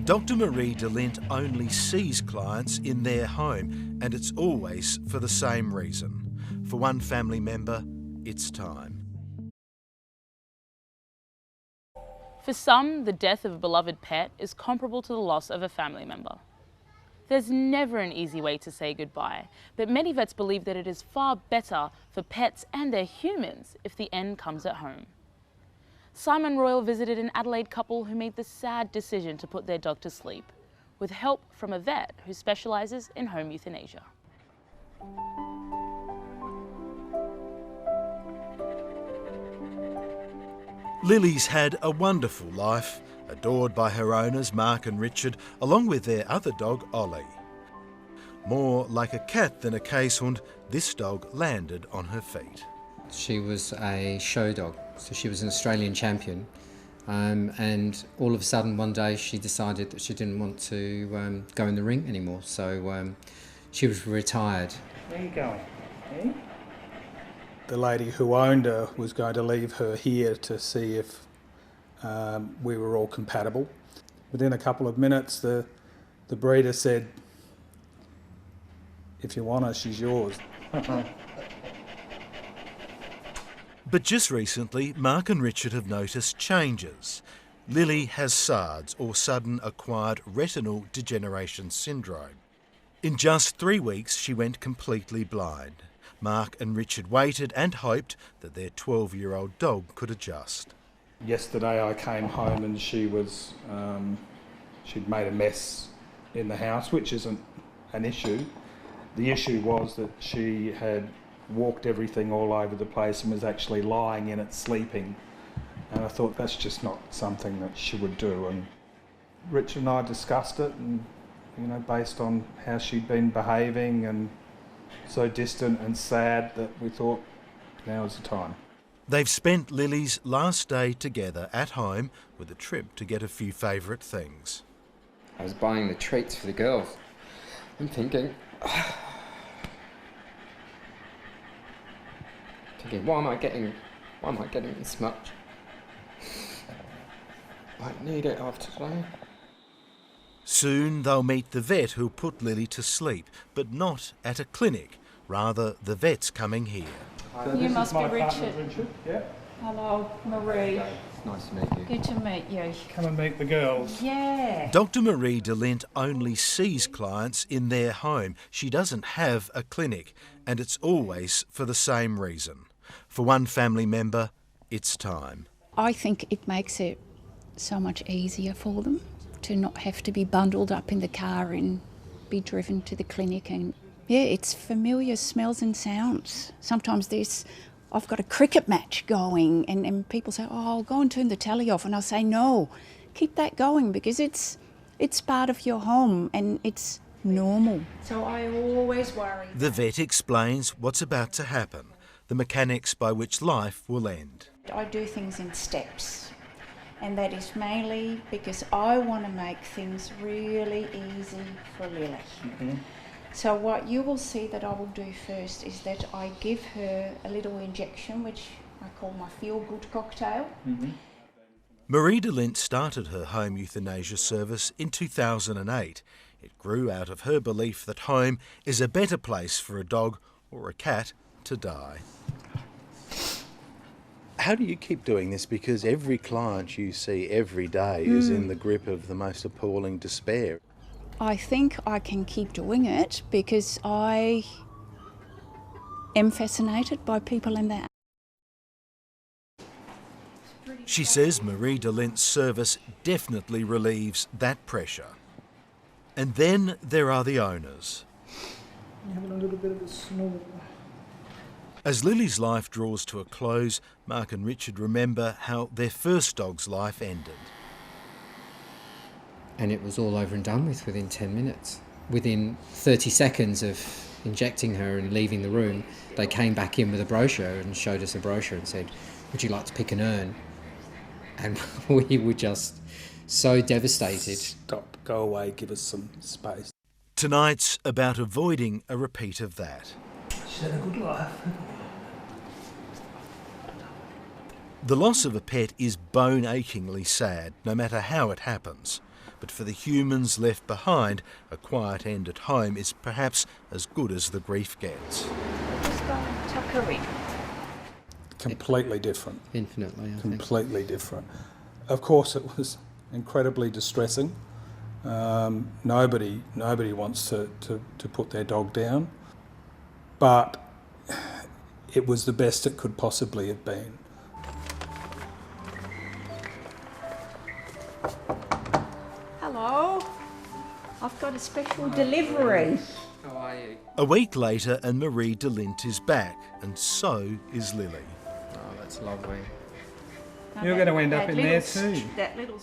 Dr Marie de Lint only sees clients in their home, and it's always for the same reason. For one family member, it's time. For some, the death of a beloved pet is comparable to the loss of a family member. There's never an easy way to say goodbye, but many vets believe that it is far better for pets and their humans if the end comes at home. Simon Royal visited an Adelaide couple who made the sad decision to put their dog to sleep, with help from a vet who specialises in home euthanasia. Lily's had a wonderful life, adored by her owners Mark and Richard, along with their other dog Ollie. More like a cat than a Keeshond, this dog landed on her feet. She was a show dog, so she was an Australian champion, and all of a sudden one day she decided that she didn't want to go in the ring anymore, so she was retired. Where are you going? Eh? The lady who owned her was going to leave her here to see if we were all compatible. Within a couple of minutes the breeder said, "If you want her, she's yours." But just recently, Mark and Richard have noticed changes. Lillie has SARS, or sudden acquired retinal degeneration syndrome. In just 3 weeks, she went completely blind. Mark and Richard waited and hoped that their 12-year-old dog could adjust. Yesterday I came home and she was, she'd made a mess in the house, which isn't an issue. The issue was that she had walked everything all over the place and was actually lying in it sleeping, and I thought that's just not something that she would do. And Richard and I discussed it, and based on how she'd been behaving and so distant and sad, that we thought now is the time. They've spent Lily's last day together at home with a trip to get a few favourite things. I was buying the treats for the girls. I'm thinking, why am I getting this much? I need it after today. Soon they'll meet the vet who'll put Lily to sleep, but not at a clinic. Rather, the vet's coming here. You must be Richard. Yeah. Hello, Marie. It's nice to meet you. Good to meet you. Come and meet the girls. Yeah. Dr Marie de Lint only sees clients in their home. She doesn't have a clinic, and it's always for the same reason. For one family member, it's time. I think it makes it so much easier for them to not have to be bundled up in the car and be driven to the clinic. And yeah, it's familiar smells and sounds. Sometimes I've got a cricket match going and people say, "Oh, I'll go and turn the telly off," and I'll say, "No, keep that going, because it's part of your home and it's normal." So I always worry. The vet explains what's about to happen, the mechanics by which life will end. I do things in steps, and that is mainly because I want to make things really easy for Lily. Mm-hmm. So what you will see that I will do first is that I give her a little injection, which I call my feel-good cocktail. Mm-hmm. Marie de Lint started her home euthanasia service in 2008. It grew out of her belief that home is a better place for a dog or a cat to die. How do you keep doing this? Because every client you see every day is in the grip of the most appalling despair. I think I can keep doing it because I am fascinated by people in their... She says Marie de Lint's service definitely relieves that pressure. And then there are the owners. Having a little bit of a snore. As Lily's life draws to a close, Mark and Richard remember how their first dog's life ended. And it was all over and done with within 10 minutes. Within 30 seconds of injecting her and leaving the room, they came back in with a brochure and showed us a brochure and said, "Would you like to pick an urn?" And we were just so devastated. Stop, go away, give us some space. Tonight's about avoiding a repeat of that. She's had a good life. The loss of a pet is bone-achingly sad, no matter how it happens. but for the humans left behind, a quiet end at home is perhaps as good as the grief gets. Just go and tuck her in. Completely different. Infinitely, I think. Completely different. Of course, it was incredibly distressing. Nobody wants to put their dog down, but it was the best it could possibly have been. Hello. I've got a special delivery. How are you? A week later and Marie de Lint is back, and so is Lillie. Oh, that's lovely. You're going to end up in there too. That little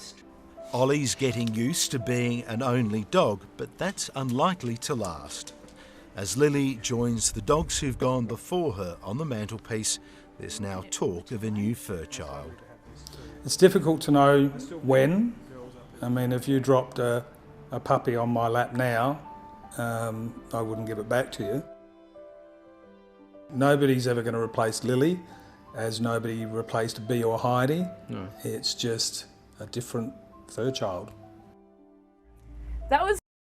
Ollie's getting used to being an only dog, but that's unlikely to last. As Lillie joins the dogs who've gone before her on the mantelpiece, there's now talk of a new fur child. It's difficult to know when. I mean, if you dropped a puppy on my lap now, I wouldn't give it back to you. Nobody's ever going to replace Lillie, as nobody replaced Bee or Heidi. No. It's just a different fur child. That was